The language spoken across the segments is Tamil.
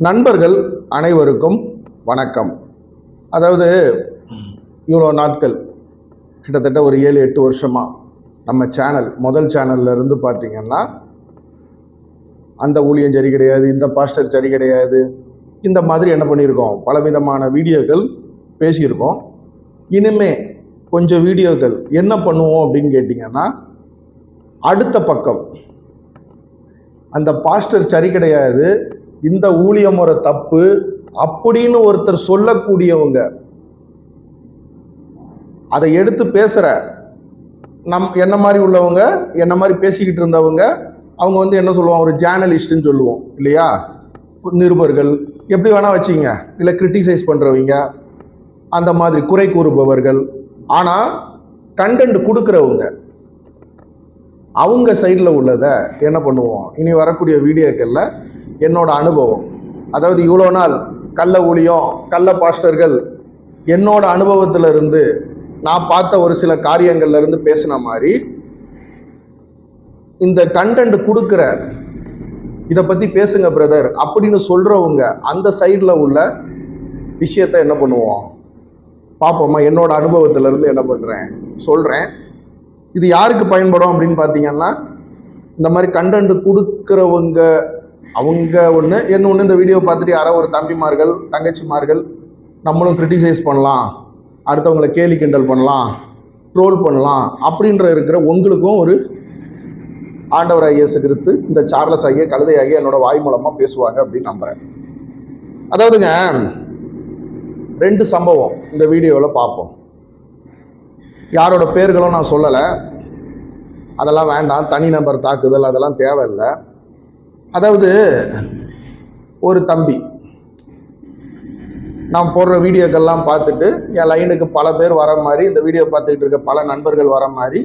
நண்பர்கள் அனைவருக்கும் வணக்கம். அதாவது இவ்வளோ நாட்கள் கிட்டத்தட்ட ஒரு 7-8 வருஷமாக நம்ம முதல் சேனல்ல இருந்து பார்த்திங்கன்னா அந்த ஊழியம் சரி கிடையாது, இந்த பாஸ்டர் சரி கிடையாது, இந்த மாதிரி என்ன பண்ணியிருக்கோம், பலவிதமான வீடியோக்கள் பேசியிருக்கோம். இனிமே கொஞ்சம் வீடியோக்கள் என்ன பண்ணுவோம் அப்படின்னு கேட்டிங்கன்னா, அடுத்த பக்கம் அந்த பாஸ்டர் சரி கிடையாது, இந்த ஊழிய முறை தப்பு அப்படின்னு ஒருத்தர் சொல்லக்கூடியவங்க, அதை எடுத்து பேசுகிற என்ன மாதிரி உள்ளவங்க, என்ன மாதிரி பேசிக்கிட்டு இருந்தவங்க, அவங்க என்ன சொல்லுவாங்க, ஒரு ஜேர்னலிஸ்ட்னு சொல்லுவோம் இல்லையா, நிருபர்கள் எப்படி வேணால் வச்சிங்க, இல்லை கிரிட்டிசைஸ் பண்ணுறவங்க, அந்த மாதிரி குறை கூறுபவர்கள். ஆனால் கண்டென்ட் கொடுக்குறவங்க அவங்க சைடில் உள்ளதை என்ன பண்ணுவோம், இனி வரக்கூடிய வீடியோக்களில் என்னோட அனுபவம், அதாவது இவ்வளோ நாள் கள்ள ஊழியம், கள்ள பாஸ்டர்கள், என்னோட அனுபவத்தில் இருந்து நான் பார்த்த ஒரு சில காரியங்கள்ல இருந்து பேசின மாதிரி இந்த கண்டென்ட் கொடுக்குற, இதை பற்றி பேசுங்க பிரதர் அப்படின்னு சொல்கிறவங்க அந்த சைடில் உள்ள விஷயத்தை என்ன பண்ணுவோம் பார்ப்போமா. என்னோட அனுபவத்திலேருந்து என்ன பண்ணுறேன் சொல்கிறேன். இது யாருக்கு பயன்படும் அப்படின்னு பார்த்தீங்கன்னா, இந்த மாதிரி கண்டென்ட் கொடுக்குறவங்க அவங்க ஒன்று, ஒன்று இந்த வீடியோ பார்த்துட்டு யாரோ ஒரு தம்பிமார்கள் தங்கச்சிமார்கள் நம்மளும் கிரிட்டிசைஸ் பண்ணலாம், அடுத்தவங்களை கேலி கிண்டல் பண்ணலாம், ட்ரோல் பண்ணலாம் அப்படின்ற இருக்கிற உங்களுக்கும் ஒரு ஆண்டவராகிய இயேசு கிறிஸ்து இந்த சார்லஸ் ஆகிய கழுதையாகிய என்னோட வாய் மூலமாக பேசுவாங்க அப்படின்னு நம்புகிறேன். அதாவதுங்க 2 சம்பவம் இந்த வீடியோவில் பார்ப்போம். யாரோட பேர்களும் நான் சொல்லலை, அதெல்லாம் வேண்டாம், தனிநபர் தாக்குதல் அதெல்லாம் தேவையில்லை. அதாவது ஒரு தம்பி நான் போடுற வீடியோக்கெல்லாம் பார்த்துட்டு என் லைனுக்கு பல பேர் வர மாதிரி, இந்த வீடியோ பார்த்துக்கிட்டு இருக்க பல நண்பர்கள் வர மாதிரி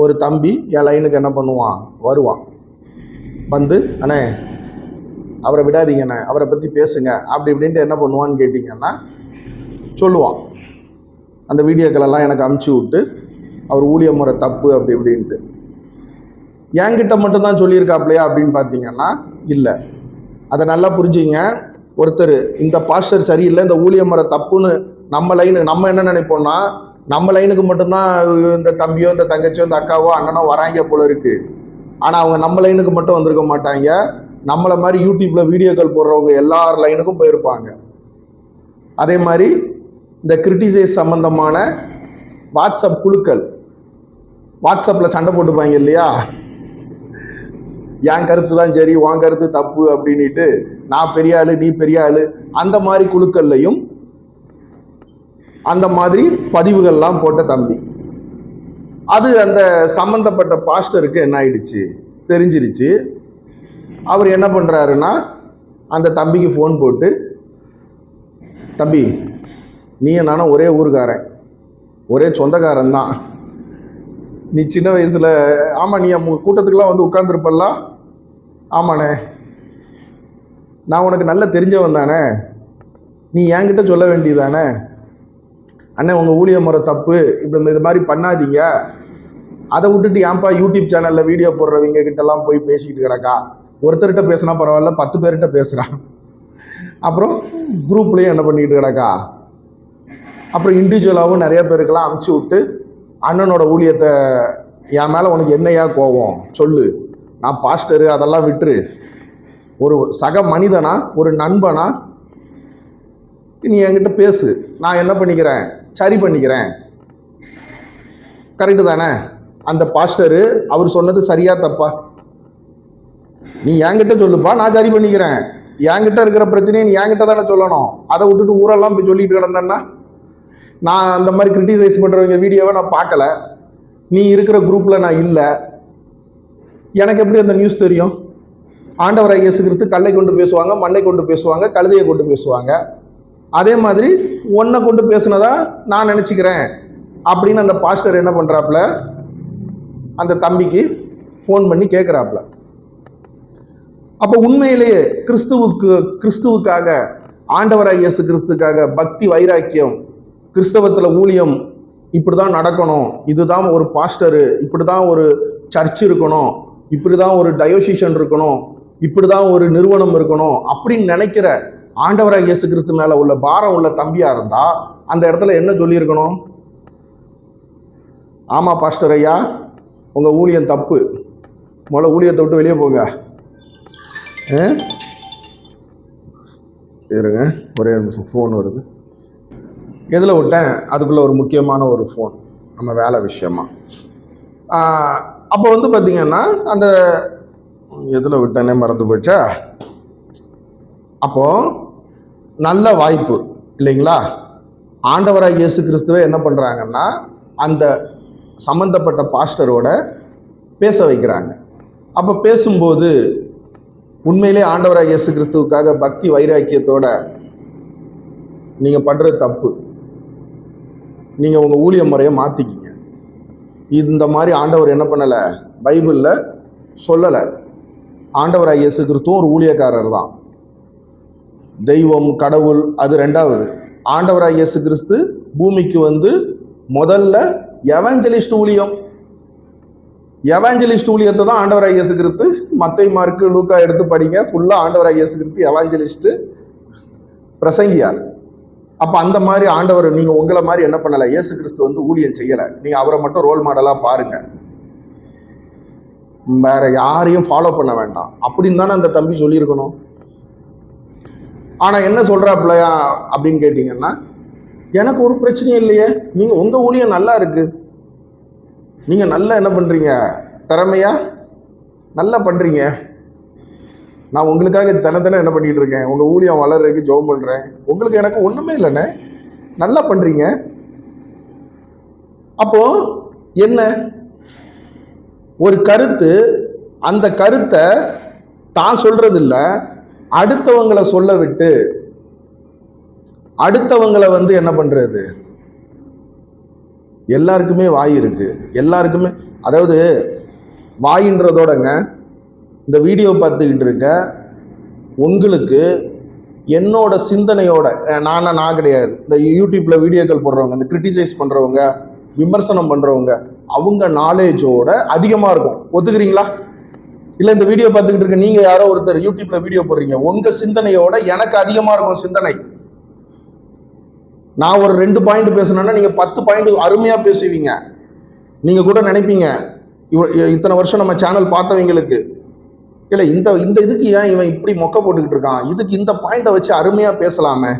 ஒரு தம்பி என் லைனுக்கு என்ன பண்ணுவான், வருவான். வந்து அண்ணே அவரை விடாதீங்கண்ணே, அவரை பற்றி பேசுங்க அப்படி இப்படின்ட்டு என்ன பண்ணுவான்னு கேட்டிங்கன்னா சொல்லுவான். அந்த வீடியோக்களெல்லாம் எனக்கு அமுச்சு விட்டு அவர் ஊழிய முறை தப்பு அப்படி இப்படின்ட்டு. என்கிட்ட மட்டும்தான் சொல்லியிருக்காப்லையா அப்படின்னு பார்த்தீங்கன்னா இல்லை. அதை நல்லா புரிஞ்சுங்க. ஒருத்தர் இந்த பாஸ்டர் சரியில்லை, இந்த ஊழிய முறை தப்புன்னு நம்ம என்ன நினைப்போம்னா, நம்ம லைனுக்கு மட்டும்தான் இந்த தம்பியோ இந்த தங்கச்சியோ இந்த அக்காவோ அண்ணனோ வராங்க போல இருக்கு. ஆனால் அவங்க நம்ம லைனுக்கு மட்டும் வந்திருக்க மாட்டாங்க, நம்மளை மாதிரி யூடியூப்பில் வீடியோக்கள் போடுறவங்க எல்லார் லைனுக்கும் போயிருப்பாங்க. அதே மாதிரி இந்த கிரிட்டிசைஸ் சம்பந்தமான வாட்ஸ்அப் குழுக்கள், வாட்ஸ்அப்பில் சண்டை போட்டுப்பாங்க இல்லையா, என் கருத்து தான் சரி உன் கருத்து தப்பு அப்படின்ட்டு, நான் பெரிய ஆளு நீ பெரிய ஆளு, அந்த மாதிரி குழுக்கள்லையும் அந்த மாதிரி பதிவுகள்லாம் போட்ட தம்பி. அது அந்த சம்பந்தப்பட்ட பாஸ்டருக்கு என்ன ஆயிடுச்சு தெரிஞ்சிருச்சு. அவர் என்ன பண்ணுறாருன்னா, அந்த தம்பிக்கு ஃபோன் போட்டு, தம்பி நீ நானும் ஒரே ஊருக்காரன், ஒரே சொந்தக்காரன் தான், நீ சின்ன வயசில் ஆமாம் நீ கூட்டத்துக்கெலாம் வந்து உட்காந்துருப்பல்ல, ஆமாண்ணே நான் உனக்கு நல்லா தெரிஞ்சவன் தானே, நீ என்கிட்ட சொல்ல வேண்டியதானே, அண்ணே உங்கள் ஊழிய முறை தப்பு, இப்போ இது மாதிரி பண்ணாதீங்க, அதை விட்டுட்டு ஏன்பா யூடியூப் சேனலில் வீடியோ போடுறவங்க கிட்டலாம் போய் பேசிக்கிட்டு கிடக்கா, ஒருத்தர்கிட்ட பேசினா பரவாயில்ல 10 பேர்கிட்ட பேசுகிறான், அப்புறம் குரூப்லேயும் என்ன பண்ணிக்கிட்டு கிடக்கா, அப்புறம் இண்டிவிஜுவலாகவும் நிறைய பேருக்கெல்லாம் அமுச்சு விட்டு அண்ணனோட ஊழியத்தை என் மேலே உனக்கு என்னையா கோவம் சொல்லு, நான் பாஸ்டரு அதெல்லாம் விட்டுரு, ஒரு சக மனிதனா ஒரு நண்பனா நீ என்கிட்ட பேசு, நான் என்ன பண்ணிக்கிறேன் சரி பண்ணிக்கிறேன். கரெக்டு தானே? அந்த பாஸ்டரு அவர் சொன்னது சரியா தப்பா, நீ என்கிட்ட சொல்லுப்பா, நான் சரி பண்ணிக்கிறேன். என்கிட்ட இருக்கிற பிரச்சனையை நீ என்கிட்ட தானே சொல்லணும். அதை விட்டுட்டு ஊரெல்லாம் போய் சொல்லிட்டு கிடந்தேன்னா, நான் அந்த மாதிரி கிரிட்டிசைஸ் பண்ணுறவங்க வீடியோவை நான் பார்க்கல, நீ இருக்கிற குரூப்பில் நான் இல்லை, எனக்கு எப்படி அந்த நியூஸ் தெரியும்? ஆண்டவராகிய இயேசு கிறிஸ்து கல்லை கொண்டு பேசுவாங்க, மண்ணை கொண்டு பேசுவாங்க, கழுதையை கொண்டு பேசுவாங்க. அதே மாதிரி ஒன்றை கொண்டு பேசுனதா நான் நினச்சிக்கிறேன் அப்படின்னு அந்த பாஸ்டர் என்ன பண்ணுறாப்புல, அந்த தம்பிக்கு ஃபோன் பண்ணி கேட்குறாப்புல. அப்போ உண்மையிலேயே கிறிஸ்துவுக்காக ஆண்டவராகிய இயேசு கிறிஸ்துக்காக பக்தி வைராக்கியம், கிறிஸ்தவத்தில் ஊழியம் இப்படி தான் நடக்கணும், இதுதான் ஒரு பாஸ்டரு, இப்படி தான் ஒரு சர்ச் இருக்கணும், இப்படி தான் ஒரு டயோசிஷன் இருக்கணும், இப்படி தான் ஒரு நிறுவனம் இருக்கணும் அப்படின்னு நினைக்கிற ஆண்டவராக இயேசு கிறிஸ்து மேல உள்ள பாரம் உள்ள தம்பியா இருந்தா அந்த இடத்துல என்ன சொல்லியிருக்கணும்? ஆமா பாஸ்டர் ஐயா, உங்க ஊழியம் தப்பு, முதல்ல ஊழியத்தை விட்டு வெளியே போங்க. இருங்க, ஒரே நிமிஷம், ஃபோன் வருது. எதில் விட்டேன்? அதுக்குள்ள ஒரு முக்கியமான ஒரு ஃபோன், நம்ம வேலை விஷயமா. அப்போ வந்து பார்த்தீங்கன்னா அந்த எதில் விட்டேனே மறந்து போச்சா. அப்போ நல்ல வாய்ப்பு இல்லைங்களா? ஆண்டவராக இயேசு கிறிஸ்துவே என்ன பண்ணுறாங்கன்னா அந்த சம்பந்தப்பட்ட பாஸ்டரோட பேச வைக்கிறாங்க. அப்போ பேசும்போது உண்மையிலே ஆண்டவராக இயேசு கிறிஸ்துவுக்காக பக்தி வைராக்கியத்தோட நீங்கள் பண்ணுறது தப்பு, நீங்கள் உங்கள் ஊழிய முறையை மாற்றிக்கிங்க. இந்த மாதிரி ஆண்டவர் என்ன பண்ணலை, பைபிளில் சொல்லலை. ஆண்டவராக இயேசு கிறிஸ்துவும் ஒரு ஊழியக்காரர் தான். தெய்வம் கடவுள் அது ரெண்டாவது. ஆண்டவராக இயேசு கிறிஸ்து பூமிக்கு வந்து முதல்ல எவாஞ்சலிஸ்ட் ஊழியம், எவாஞ்சலிஸ்ட் ஊழியத்தை தான் ஆண்டவராக இயேசு கிறிஸ்து, மத்தேயு மார்க்கு லூக்கா எடுத்து படிங்க, ஃபுல்லாக ஆண்டவராக இயேசு கிறிஸ்து எவாஞ்சலிஸ்ட் பிரசங்கியார். அப்போ அந்த மாதிரி ஆண்டவர் நீங்கள் உங்களை மாதிரி என்ன பண்ணலை, இயேசு கிறிஸ்து வந்து ஊழியம் செய்யலை. நீங்கள் அவரை மட்டும் ரோல் மாடலாக பாருங்க, வேற யாரையும் ஃபாலோ பண்ண வேண்டாம் அப்படின்னு தானே அந்த தம்பி சொல்லியிருக்கணும். ஆனால் என்ன சொல்கிறாப்புலையா அப்படின்னு கேட்டிங்கன்னா, எனக்கு ஒரு பிரச்சனையும் இல்லையே, நீங்கள் உங்கள் ஊழியம் நல்லா இருக்கு, நீங்கள் நல்லா என்ன பண்ணுறீங்க, திறமையா நல்லா பண்ணுறீங்க, நான் உங்களுக்காக தினம் என்ன பண்ணிட்டு இருக்கேன், உங்கள் ஊழியம் வளர்றதுக்கு ஜெபம் பண்ணுறேன், உங்களுக்கு எனக்கு ஒன்றுமே இல்லைண்ணே, நல்லா பண்ணுறீங்க. அப்போ என்ன ஒரு கருத்து, அந்த கருத்தை தான் சொல்றது இல்லை, அடுத்தவங்களை சொல்ல விட்டு அடுத்தவங்களை வந்து என்ன பண்றது. எல்லாருக்குமே வாய் இருக்கு, எல்லாருக்குமே, அதாவது வாயின்றதோடங்க இந்த வீடியோ பார்த்துக்கிட்டு இருக்க உங்களுக்கு என்னோட சிந்தனையோட, நான் கிடையாது, இந்த யூடியூப்ல வீடியோக்கள் போடுறவங்க, இந்த கிரிட்டிசைஸ் பண்றவங்க, விமர்சனம் பண்றவங்க, அவங்க நாலேஜோட அதிகமா இருக்கும். ஒத்துக்கிறீங்களா? இல்ல இந்த வீடியோ பார்த்துக்கிட்டு இருக்க நீங்க யாரோ ஒருத்தர் யூடியூப்ல வீடியோ போடுறீங்க, உங்க சிந்தனையோட எனக்கு அதிகமா இருக்கும் சிந்தனை. நான் ஒரு 2 பாயிண்ட் பேசணும்னா நீங்க 10 பாயிண்ட் அருமையா பேசுவீங்க. நீங்க கூட நினைப்பீங்க, இத்தனை வருஷம் நம்ம சேனல் பார்த்தவங்களுக்கு இல்ல இந்த இந்த இதுக்கு ஏன் இவன் இப்படி மொக்க போட்டுக்கிட்டு இருக்கான், இதுக்கு இந்த பாயிண்ட வச்சு அருமையா பேசலாமே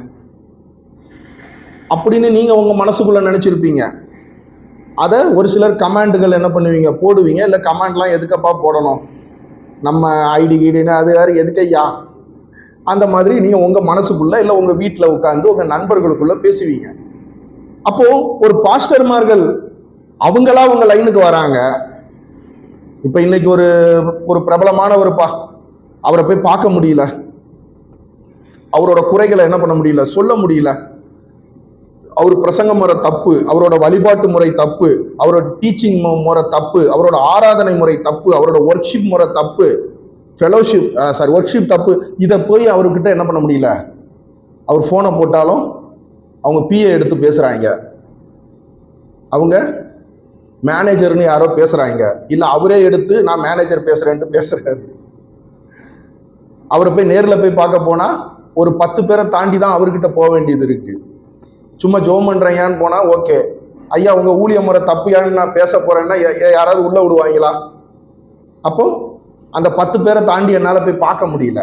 அப்படின்னு நீங்க உங்க மனசுக்குள்ள நினைச்சிருப்பீங்க. அதை ஒரு சிலர் கமெண்ட்டுகள் என்ன பண்ணுவீங்க, போடுவீங்க. இல்லை கமெண்ட்லாம் எதுக்கப்பா போடணும், நம்ம ஐடி கீடின்னு அது வேறு எதுக்கையா, அந்த மாதிரி நீங்கள் உங்கள் மனசுக்குள்ள இல்லை உங்கள் வீட்டில் உட்காந்து உங்கள் நண்பர்களுக்குள்ள பேசுவீங்க. அப்போ ஒரு பாஸ்டர்மார்கள் அவங்களா உங்க லைனுக்கு வராங்க. இப்போ இன்னைக்கு ஒரு ஒரு பிரபலமானவருப்பா, அவரை போய் பார்க்க முடியல, அவரோட குறைகளை என்ன பண்ண முடியல, சொல்ல முடியல, அவர் பிரசங்க முறை தப்பு, அவரோட வழிபாட்டு முறை தப்பு, அவரோட டீச்சிங் முறை தப்பு, அவரோட ஆராதனை முறை தப்பு, அவரோட ஒர்க்ஷிப் முறை தப்பு, ஃபெலோஷிப் ஒர்க்ஷிப் தப்பு. இதை போய் அவர்கிட்ட என்ன பண்ண முடியல. அவர் ஃபோனை போட்டாலும் அவங்க பிஏ எடுத்து பேசுறாங்க, அவங்க மேனேஜர்னு யாரோ பேசுறாங்க, இல்லை அவரே எடுத்து நான் மேனேஜர் பேசுறேன்ட்டு பேசுறாரு. அவரை போய் நேரில் போய் பார்க்க போனா ஒரு 10 பேரை தாண்டி தான் அவர்கிட்ட போக வேண்டியது இருக்கு. சும்மா ஜோம் பண்றேன்னு போனா ஓகே, ஐயா உங்க ஊழிய முறை தப்பியான்னு நான் பேச போறேன்னா யாராவது உள்ள விடுவாங்களா? அப்போ அந்த 10 பேரை தாண்டி என்னால போய் பார்க்க முடியல.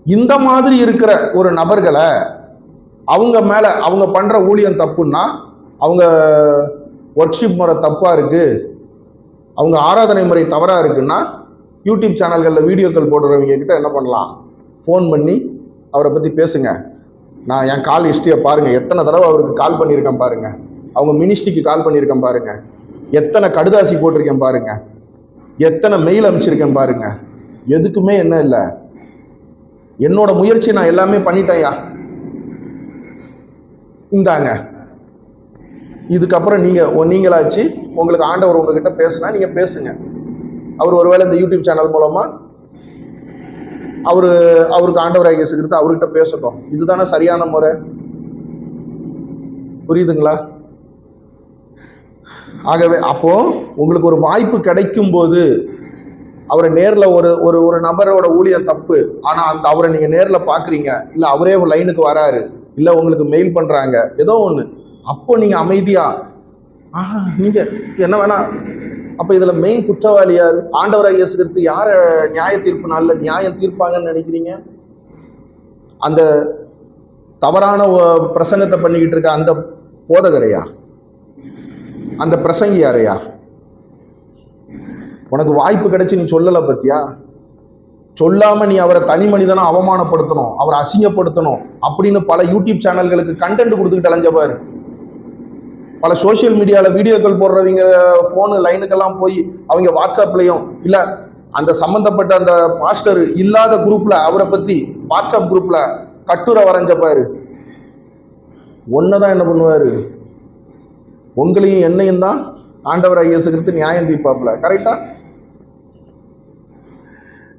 இந்த மாதிரி இருக்கிற ஒரு நபர்களை அவங்க மேல அவங்க பண்ற ஊழியம் தப்புன்னா, அவங்க ஒர்க்ஷிப் முறை தப்பா இருக்கு, அவங்க ஆராதனை முறை தவறா இருக்குன்னா, யூடியூப் சேனல்களில் வீடியோக்கள் போடுறவங்க கிட்ட என்ன பண்ணலாம், ஃபோன் பண்ணி அவரை பத்தி பேசுங்க. நான் என் கால் ஹிஸ்ட்ரியை பாருங்க, எத்தனை தடவை அவருக்கு கால் பண்ணியிருக்கேன் பாருங்க, அவங்க மினிஸ்ட்ரிக்கு கால் பண்ணியிருக்கேன் பாருங்க, எத்தனை கடுதாசி போட்டிருக்கேன் பாருங்க, எத்தனை மெயில் அனுப்பிச்சிருக்கேன் பாருங்க. எதுக்குமே என்ன இல்லை, என்னோட முயற்சி நான் எல்லாமே பண்ணிட்டேயா, இந்தாங்க, இதுக்கப்புறம் நீங்களாச்சு உங்களுக்கு ஆண்டவர் உங்ககிட்ட பேசுனா நீங்க பேசுங்க. அவர் ஒருவேளை இந்த யூடியூப் சேனல் மூலமா அவருக்கு ஆண்டவராக இயேசு கிறிஸ்து அவர்கிட்ட பேசட்டும். இதுதானே சரியான முறை. புரியுதுங்களா? ஆகவே அப்போ உங்களுக்கு ஒரு வாய்ப்பு கிடைக்கும் போது அவரை நேரில் ஒரு ஒரு ஒரு நபரோட ஊழியம் தப்பு, ஆனால் அந்த அவரை நீங்கள் நேரில் பார்க்குறீங்க, இல்லை அவரே ஒரு லைனுக்கு வராரு, இல்லை உங்களுக்கு மெயில் பண்ணுறாங்க, ஏதோ ஒன்று, அப்போ நீங்கள் அமைதியாக நீங்கள் என்ன வேணா. அப்போ இதில் மெயின் குற்றவாளி யார்? ஆண்டவராக இயேசு கிறிஸ்து யாரை நியாய தீர்ப்பு நாளில் நியாயம் தீர்ப்பாங்கன்னு நினைக்கிறீங்க? அந்த தவறான பிரசங்கத்தை பண்ணிக்கிட்டு இருக்க அந்த போதகரையா? அந்த பிரசங்கி யாரையா? உனக்கு வாய்ப்பு கிடைச்சி நீ சொல்லலை பத்தியா? சொல்லாம நீ அவரை தனி மனிதனா அவமானப்படுத்தணும், அவரை அசிங்கப்படுத்தணும் அப்படின்னு பல யூடியூப் சேனல்களுக்கு கண்டென்ட் கொடுத்துக்கிட்டு அலைஞ்சவாரு. பல சோசியல் மீடியாவில் வீடியோக்கள் போடுறவங்க ஃபோனு லைனுக்கெல்லாம் போய் அவங்க வாட்ஸ்அப்லையும் இல்லை அந்த சம்மந்தப்பட்ட அந்த பாஸ்டர் இல்லாத குரூப்ல அவரை பத்தி வாட்ஸ்அப் குரூப்ல கட்டுரை வரைஞ்சப்பாரு. ஒன்னதான் என்ன பண்ணுவாரு? உங்களையும் என்னையும் தான் ஆண்டவராக இயேசு கிறிஸ்து நியாயம் தீர்ப்பாப்புல. கரெக்டா?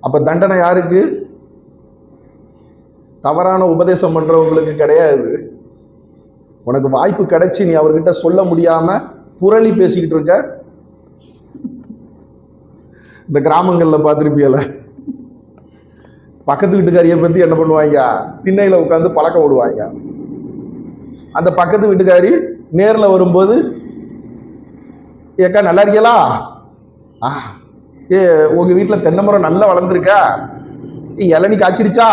அப்ப தண்டனை யாருக்கு? தவறான உபதேசம் பண்றவங்களுக்கு கிடையாது. உனக்கு வாய்ப்பு கிடைச்சி நீ அவர்கிட்ட சொல்ல முடியாம புரளி பேசிக்கிட்டு இருக்க. இந்த கிராமங்கள்ல பார்த்துருப்பியல, பக்கத்து வீட்டுக்காரியை பத்தி என்ன பண்ணுவாங்க? திண்ணையில உட்காந்து பழக்கம் விடுவாங்க. அந்த பக்கத்து வீட்டுக்காரி நேரில் வரும்போது, ஏக்கா நல்லா இருக்கீங்களா? உங்க வீட்டில் தென்னை மரம் நல்லா வளர்ந்துருக்கா? இளநீ காய்ச்சிருச்சா?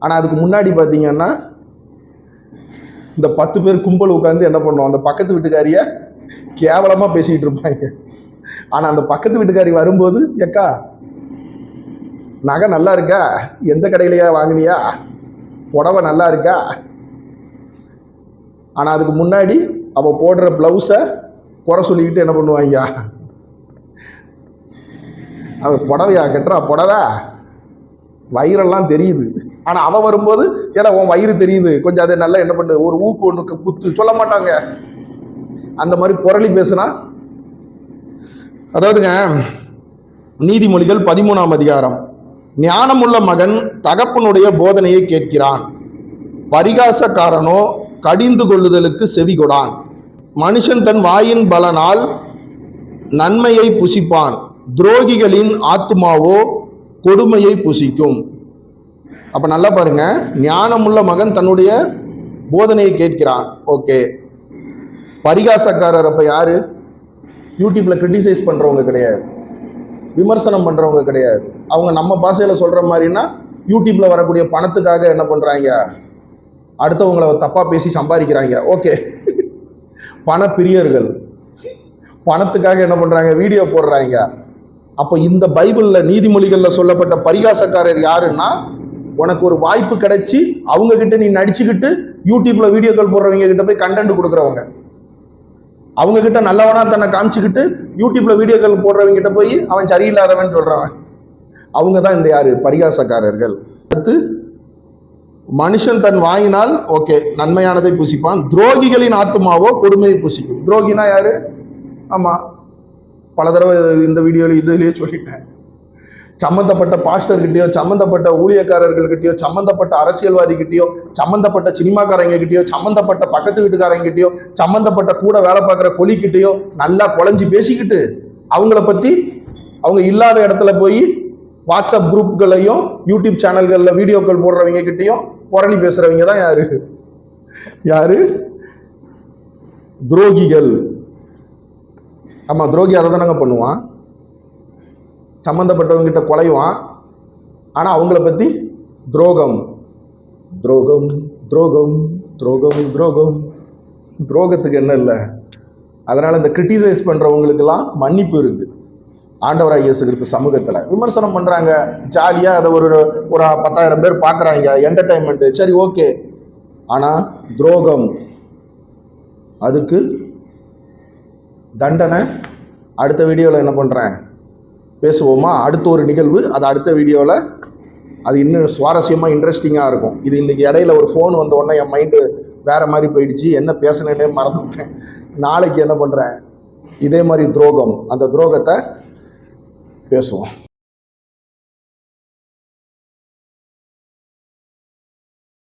ஆனால் அதுக்கு முன்னாடி பார்த்தீங்கன்னா இந்த 10 பேர் கும்பல் உட்காந்து என்ன பண்ணுவோம்? அந்த பக்கத்து வீட்டுக்காரிய கேவலமாக பேசிக்கிட்டு இருப்பாங்க. ஆனால் அந்த பக்கத்து வீட்டுக்காரி வரும்போது, ஏக்கா நகை நல்லா இருக்கா? எந்த கடையிலையா வாங்கினியா? புடவை நல்லா இருக்கா? ஆனால் அதுக்கு முன்னாடி அவள் போடுற ப்ளவுஸை குறை சொல்லிக்கிட்டு என்ன பண்ணுவாங்க? அவள் புடவையா கட்டுறா? புடவை வயிறெல்லாம் தெரியுது. ஆனால் அவள் வரும்போது, ஏன்னா உன் வயிறு தெரியுது, கொஞ்சம் அதை நல்லா என்ன பண்ணு, ஒரு ஊக்கு ஒன்றுக்கு குத்து சொல்ல மாட்டாங்க. அந்த மாதிரி புரளி பேசுனா. அதாவதுங்க, நீதிமொழிகள் 13ஆம் அதிகாரம், ஞானமுள்ள மகன் தகப்பனுடைய போதனையை கேட்கிறான், பரிகாசக்காரனோ கடிந்து கொள்ளுதலுக்கு செவி கொடான். மனுஷன் தன் வாயின் பலனால் நன்மையை புசிப்பான், துரோகிகளின் ஆத்துமாவோ கொடுமையை புசிக்கும். அப்ப நல்லா பாருங்க, ஞானமுள்ள மகன் தன்னுடைய போதனையை கேட்கிறான். ஓகே, பரிகாசக்காரர் அப்ப யாரு? யூடியூப்ல கிரிட்டிசைஸ் பண்றவங்க கிடையாது, விமர்சனம் பண்றவங்க கிடையாது. அவங்க நம்ம பாஷையில சொல்ற மாதிரின்னா யூடியூப்ல வரக்கூடிய பணத்துக்காக என்ன பண்றாங்க? அடுத்தவங்களை தப்பா பேசி சம்பாதிக்கிறாங்க. ஓகே, பண பிரியர்கள் பணத்துக்காக என்ன பண்றாங்க? வீடியோ போடுறாங்க. அப்போ இந்த பைபிள்ல நீதிமொழிகள்ல சொல்லப்பட்ட பரிகாசக்காரர் யாருன்னா, உனக்கு ஒரு வாய்ப்பு கிடைச்சி அவங்க கிட்ட நீ நடிச்சுக்கிட்டு யூடியூப்ல வீடியோக்கள் போடுறவங்க கிட்ட போய் கண்டென்ட் கொடுக்குறவங்க, அவங்க கிட்ட நல்லவனா தன்னை காமிச்சுக்கிட்டு யூடியூப்ல வீடியோக்கள் போடுறவங்க கிட்ட போய் அவன் சரியில்லாதவன் சொல்றவன், அவங்க தான் இந்த யாரு? பரிகாசக்காரர்கள். அடுத்து, மனுஷன் தன் வாயினால் ஓகே நன்மையானதை புசிப்பான், துரோகிகளின் ஆத்துமாவோ கொடுமையை புசிக்கும். துரோகினா யாரு? ஆமா, பல தடவை இந்த வீடியோவில் இதுலேயே சொல்லிட்டேன். சம்மந்தப்பட்ட பாஸ்டர்கிட்டயோ, சம்மந்தப்பட்ட ஊழியக்காரர்கள்கிட்டயோ, சம்மந்தப்பட்ட அரசியல்வாதிகிட்டயோ, சம்மந்தப்பட்ட சினிமாக்காரங்கிட்டயோ, சம்மந்தப்பட்ட பக்கத்து வீட்டுக்காரங்கிட்டயோ, சம்மந்தப்பட்ட கூட வேலை பார்க்குற கொலிக்கிட்டயோ நல்லா குழஞ்சி பேசிக்கிட்டு அவங்கள பற்றி அவங்க இல்லாத இடத்துல போய் வாட்ஸ்அப் குரூப்புகளையும் யூடியூப் சேனல்களில் வீடியோக்கள் போடுறவங்க கிட்டையும் புரளி பேசுறவங்க தான் யாரு? யாரு? துரோகிகள். ஆமா, துரோகி அதை தானங்க பண்ணுவான், சம்மந்தப்பட்டவங்க கிட்ட குலைவான், ஆனா அவங்கள பத்தி துரோகம் துரோகம் துரோகம் துரோகம் துரோகம். துரோகத்துக்கு என்ன இல்லை. அதனால இந்த கிரிட்டிசைஸ் பண்றவங்களுக்கெல்லாம் மன்னிப்பு இருக்கு ஆண்டவராக இயேசு கிறிஸ்து சமூகத்துல. விமர்சனம் பண்றாங்க ஜாலியா, அதை ஒரு 10,000 பேர் பார்க்குறாங்க, என்டர்டைன்மெண்ட், சரி ஓகே. ஆனா துரோகம், அதுக்கு தண்டனை அடுத்த வீடியோவில் என்ன பண்ணுறேன் பேசுவோமா? அடுத்த ஒரு நிகழ்வு, அது அடுத்த வீடியோவில், அது இன்னும் சுவாரஸ்யமாக இன்ட்ரெஸ்டிங்காக இருக்கும். இது இன்றைக்கி இடையில ஒரு ஃபோன் வந்த உடனே என் மைண்டு வேறு மாதிரி போயிடுச்சு, என்ன பேசுனேன்னே மறந்துவிட்டேன். நாளைக்கு என்ன பண்ணுறேன், இதே மாதிரி துரோகம், அந்த துரோகத்தை பேசுவோம்.